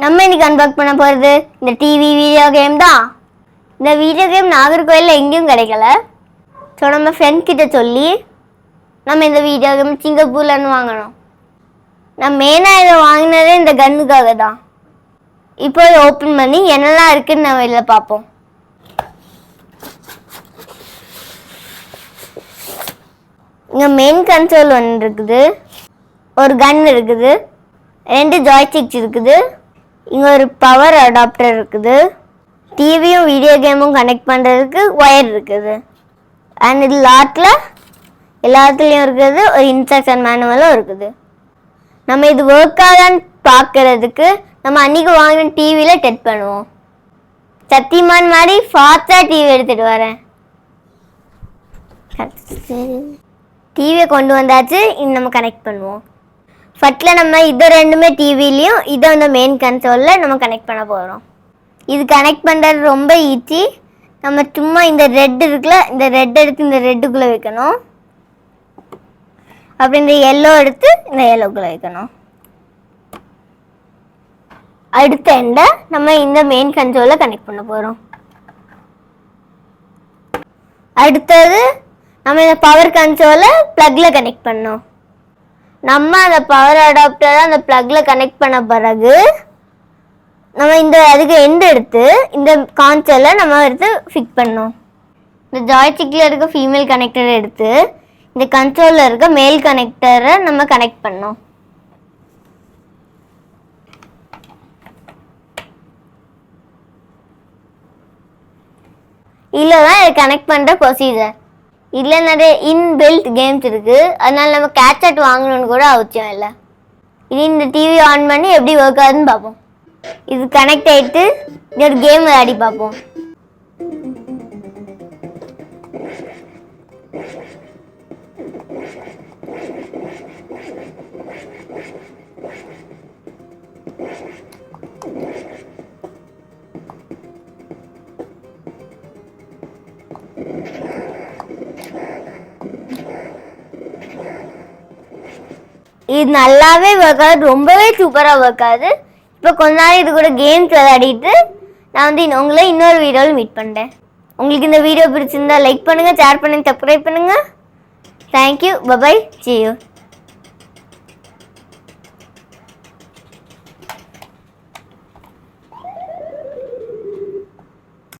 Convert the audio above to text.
நம்ம இன்னைக்கு அன்பாக்ஸ் பண்ண போகிறது இந்த டிவி வீடியோ கேம் தான். இந்த வீடியோ கேம் நாகர்கோயிலில் எங்கேயும் கிடைக்கல. ஸோ நம்ம ஃப்ரெண்ட் கிட்ட சொல்லி நம்ம இந்த வீடியோ கேம் சிங்கப்பூர்லேருந்து வாங்கினோம். நான் மெயினாக இதை வாங்கினதே இந்த கன்னுக்காக தான். இப்போ இதை ஓப்பன் பண்ணி என்னெல்லாம் இருக்குன்னு நம்ம இதில் பார்ப்போம். இங்கே மெயின் கன்சோல் ஒன்று இருக்குது, ஒரு கன் இருக்குது, 2 ஜாய்ஸ்டிக்ஸ் இருக்குது, இங்கே ஒரு பவர் அடாப்டர் இருக்குது, டிவியும் வீடியோ கேமும் கனெக்ட் பண்ணுறதுக்கு ஒயர் இருக்குது. அண்ட் இது லாட்டில் எல்லாத்துலேயும் இருக்குது, ஒரு இன்ஸ்ட்ரக்ஷன் மேனுவலும் இருக்குது. நம்ம இது ஒர்க் ஆகான்னு பார்க்குறதுக்கு நம்ம அன்றைக்கி வாங்கின டிவியில் டெஸ்ட் பண்ணுவோம். சத்தியமான் மாதிரி ஃபாஸ்ட்டாக டிவி எடுத்துகிட்டு வரேன். டிவியை கொண்டு வந்தாச்சு, இது நம்ம கனெக்ட் பண்ணுவோம். ஃபஸ்ட்டில் நம்ம இதை ரெண்டுமே டிவிலையும் இதை வந்து மெயின் கன்சோலில் நம்ம கனெக்ட் பண்ண போகிறோம். இது கனெக்ட் பண்ணுறது ரொம்ப ஈஸி. நம்ம சும்மா இந்த ரெட் இருக்குல்ல, இந்த ரெட் எடுத்து இந்த ரெட்டுக்குள்ளே வைக்கணும். அப்படி இந்த எல்லோ எடுத்து இந்த எல்லோக்குள்ளே வைக்கணும். அடுத்த எண்டை நம்ம இந்த மெயின் கன்சோலில் கனெக்ட் பண்ண போகிறோம். அடுத்தது நம்ம இந்த பவர் கன்சோலை ப்ளக்கில் கனெக்ட் பண்ணோம். நம்ம அந்த பவர் அடாப்டரை அந்த ப்ளக்கில் கனெக்ட் பண்ண பிறகு நம்ம இந்த அதுக்கு எண்டு எடுத்து இந்த கான்சோலை நம்ம எடுத்து ஃபிக்ஸ் பண்ணோம். இந்த ஜாய்ஸ்டிக்கில் இருக்க ஃபீமேல் கனெக்டரை எடுத்து இந்த கன்சோலில் இருக்க மேல் கனெக்டரை நம்ம கனெக்ட் பண்ணோம். இதில் தான் இதை கனெக்ட் பண்ணுற ப்ரொசீஜர். இதில் நிறைய இன்பில்ட் கேம்ஸ் இருக்குது, அதனால நம்ம கேட்செட் வாங்கணும்னு கூட அவசியம் இல்லை. இது இந்த டிவி ஆன் பண்ணி எப்படி ஒர்க் ஆகுதுன்னு பார்ப்போம். இது கனெக்ட் ஆகிட்டு இந்த ஒரு கேம் விளையாடி பார்ப்போம். இது நல்லாவே ஒர்க் ஆகுது, ரொம்பவே சூப்பராக ஒர்க் ஆகுது. இப்போ கொஞ்ச நாள் இது கூட கேம்ஸ் விளையாடிட்டு நான் வந்து உங்களை இன்னொரு வீடியோவில் மீட் பண்ணுறேன். உங்களுக்கு இந்த வீடியோ பிடிச்சிருந்தா லைக் பண்ணுங்கள், ஷேர் பண்ணுங்கள், சப்ஸ்கிரைப் பண்ணுங்கள். Thank you, bye bye, see you.